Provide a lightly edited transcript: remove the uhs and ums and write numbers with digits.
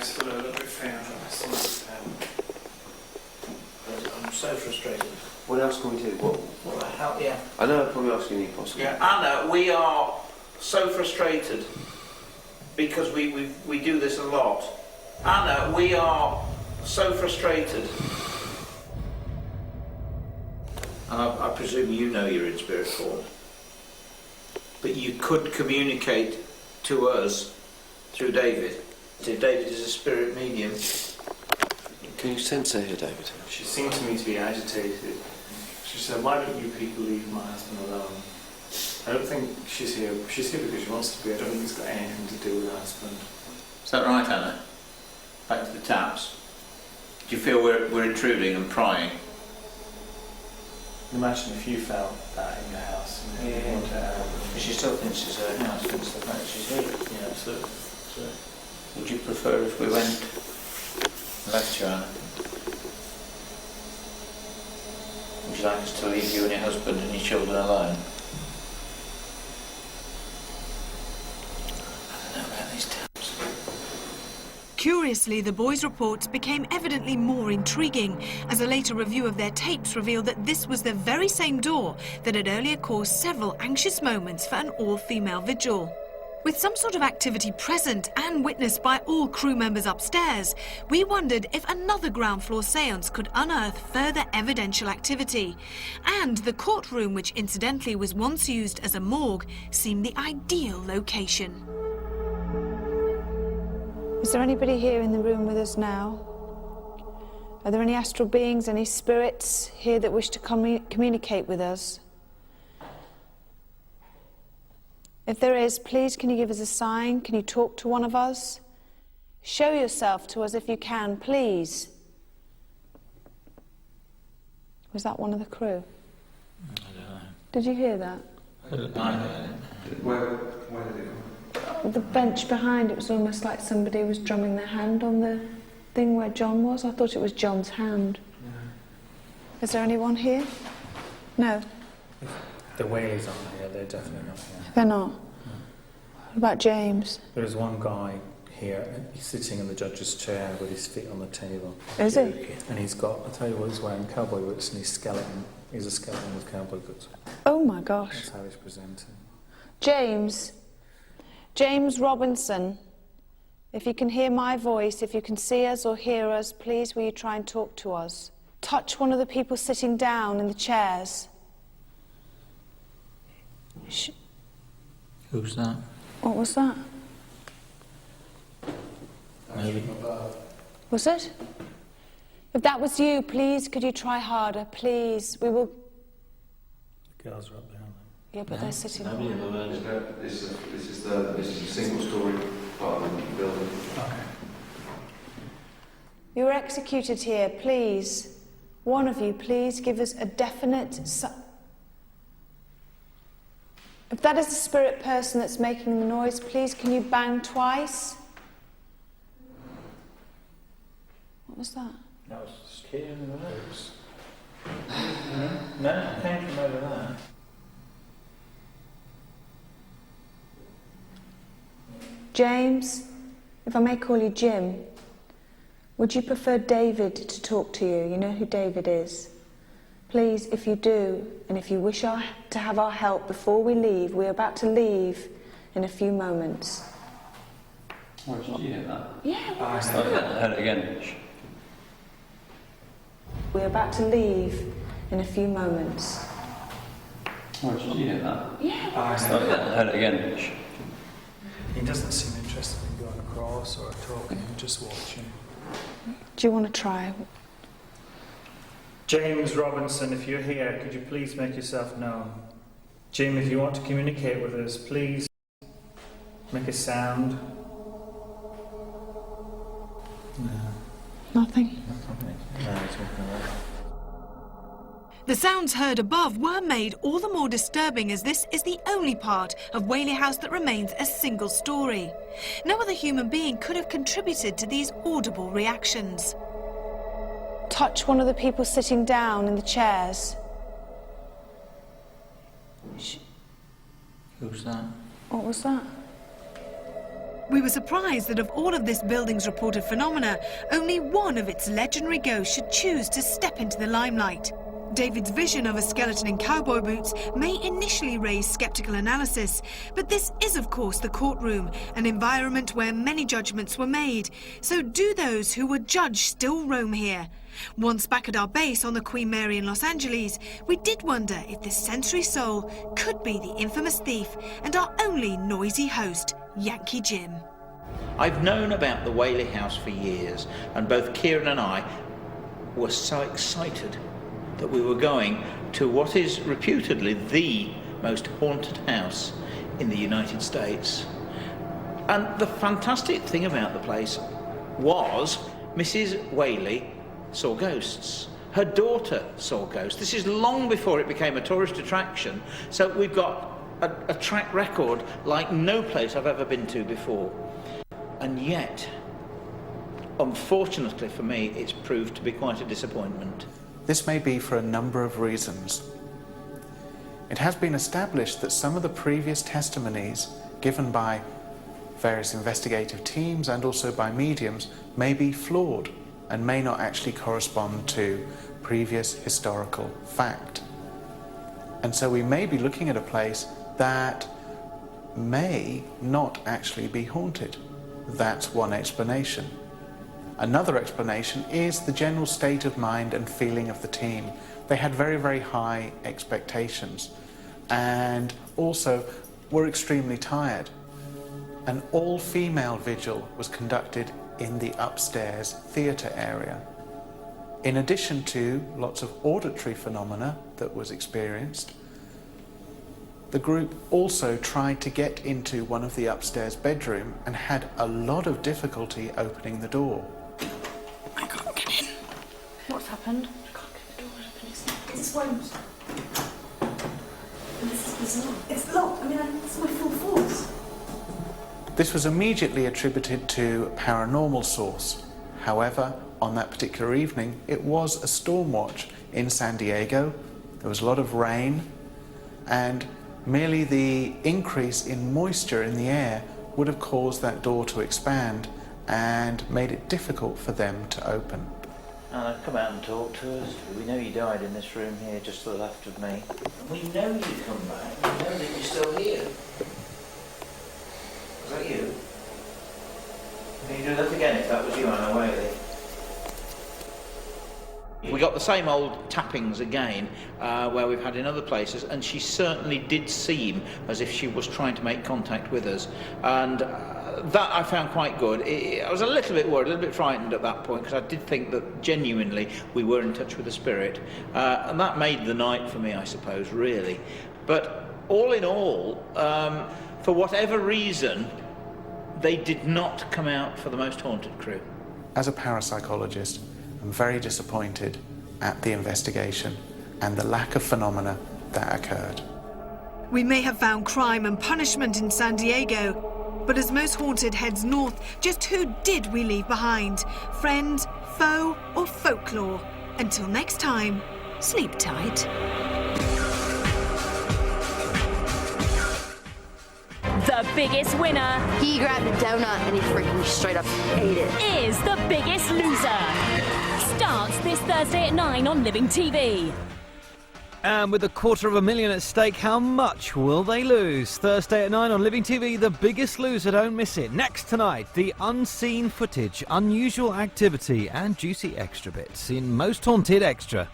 graceful över befälen som I'm so frustrated. What else can we do? What the hell? Yeah. I know I'm probably asking you possibly. Yeah, Anna, we are so frustrated because we do this a lot. Anna, we are so frustrated. I presume you know you're in spirit form, but you could communicate to us through David. If David is a spirit medium. Can you sense her here, David? She seemed to me to be agitated. She said, "Why don't you people leave my husband alone?" I don't think she's here. She's here because she wants to be. I don't think it's got anything to do with her husband. Is that right, Anna? Back to the taps. Do you feel we're intruding and prying? Imagine if you felt that in your house. And you want to, She still thinks it's her house, thinks the fact she's here. yeah, so Would you prefer if we went and left you, Anna? Would you like us to leave you and your husband and your children alone? I don't know about these taps. Curiously, the boys' reports became evidently more intriguing as a later review of their tapes revealed that this was the very same door that had earlier caused several anxious moments for an all-female vigil. With some sort of activity present and witnessed by all crew members upstairs, we wondered if another ground floor seance could unearth further evidential activity. And the courtroom, which incidentally was once used as a morgue, seemed the ideal location. Is there anybody here in the room with us now? Are there any astral beings, any spirits here that wish to communicate with us? If there is, please can you give us a sign? Can you talk to one of us? Show yourself to us if you can, please. Was that one of the crew? I don't know. Did you hear that? I heard it. Where did it come? The bench behind, it was almost like somebody was drumming their hand on the thing where John was. I thought it was John's hand. yeah. Is there anyone here? No, The Whaleys aren't here, they're definitely not here. they're not. What about James? There is one guy here, he's sitting in the judge's chair with his feet on the table. Is he? And he's got, I'll tell you what, he's wearing cowboy boots and he's a skeleton with cowboy boots. Oh my gosh. That's how he's presented. James Robinson, if you can hear my voice, if you can see us or hear us, please will you try and talk to us? Touch one of the people sitting down in the chairs. Who's that? What was that? Maybe. Was it? If that was you, please could you try harder, please? We will... The girls are up there, aren't Yeah, but they're sitting... This is a single-story part of the building. they? Okay. You were executed here, please. One of you, please give us a definite... If that is the spirit person that's making the noise, please can you bang twice? What was that? That was just here in the roads. No, it came from over there. James, if I may call you Jim, would you prefer David to talk to you? You know who David is. Please, if you do, and if you wish to have our help before we leave, we're about to leave in a few moments. Oh, did you hear that? Yeah, I heard it again. we're about to leave in a few moments. Oh, did you hear that? Yeah. I heard it again. He doesn't seem interested in going across or talking, just watching. Do you want to try? James Robinson, if you're here, could you please make yourself known? Jim, if you want to communicate with us, please make a sound. No. Nothing. No, he's walking away. The sounds heard above were made all the more disturbing as this is the only part of Whaley House that remains a single story. No other human being could have contributed to these audible reactions. Touch one of the people sitting down in the chairs. Who's that? What was that? We were surprised that of all of this building's reported phenomena, only one of its legendary ghosts should choose to step into the limelight. David's vision of a skeleton in cowboy boots may initially raise skeptical analysis, but this is of course the courtroom, an environment where many judgments were made. So do those who were judged still roam here? Once back at our base on the Queen Mary in Los Angeles, we did wonder if this sensory soul could be the infamous thief and our only noisy host, Yankee Jim. I've known about the Whaley house for years, and both Kieran and I were so excited that we were going to what is reputedly the most haunted house in the United States. And the fantastic thing about the place was Mrs. Whaley saw ghosts. Her daughter saw ghosts. This is long before it became a tourist attraction, so we've got a track record like no place I've ever been to before. And yet, unfortunately for me, it's proved to be quite a disappointment. This may be for a number of reasons. It has been established that some of the previous testimonies given by various investigative teams and also by mediums may be flawed and may not actually correspond to previous historical fact. And so we may be looking at a place that may not actually be haunted. That's one explanation. Another explanation is the general state of mind and feeling of the team. They had very, very high expectations and also were extremely tired. An all-female vigil was conducted in the upstairs theatre area. In addition to lots of auditory phenomena that was experienced, the group also tried to get into one of the upstairs bedroom and had a lot of difficulty opening the door. I can't get in. What's happened? I can't get the door open. It just won't. And this is bizarre. It's locked. I mean, it's my full force. This was immediately attributed to a paranormal source. However, on that particular evening, it was a storm watch in San Diego. There was a lot of rain, and merely the increase in moisture in the air would have caused that door to expand and made it difficult for them to open. Anna, come out and talk to us. We know you died in this room here just to the left of me. We know you come back. We know that you're still here. Was that you? Can you do that again if that was you, Anna Whaley? We got the same old tappings again, where we've had in other places, and she certainly did seem as if she was trying to make contact with us, and that I found quite good. I was a little bit worried, a little bit frightened at that point, because I did think that genuinely we were in touch with the spirit, and that made the night for me, I suppose, really. But all in all, for whatever reason, they did not come out for the most haunted crew. As a parapsychologist, I'm very disappointed at the investigation and the lack of phenomena that occurred. We may have found crime and punishment in San Diego, but as Most Haunted heads north, just who did we leave behind? Friend, foe, or folklore? Until next time, sleep tight. The biggest winner He grabbed a donut and he freaking straight up ate it. is The Biggest Loser. Starts this Thursday at 9 on Living TV. And with $250,000 at stake, how much will they lose? Thursday at 9 on Living TV, The Biggest Loser, don't miss it. Next tonight, the unseen footage, unusual activity and juicy extra bits in Most Haunted Extra.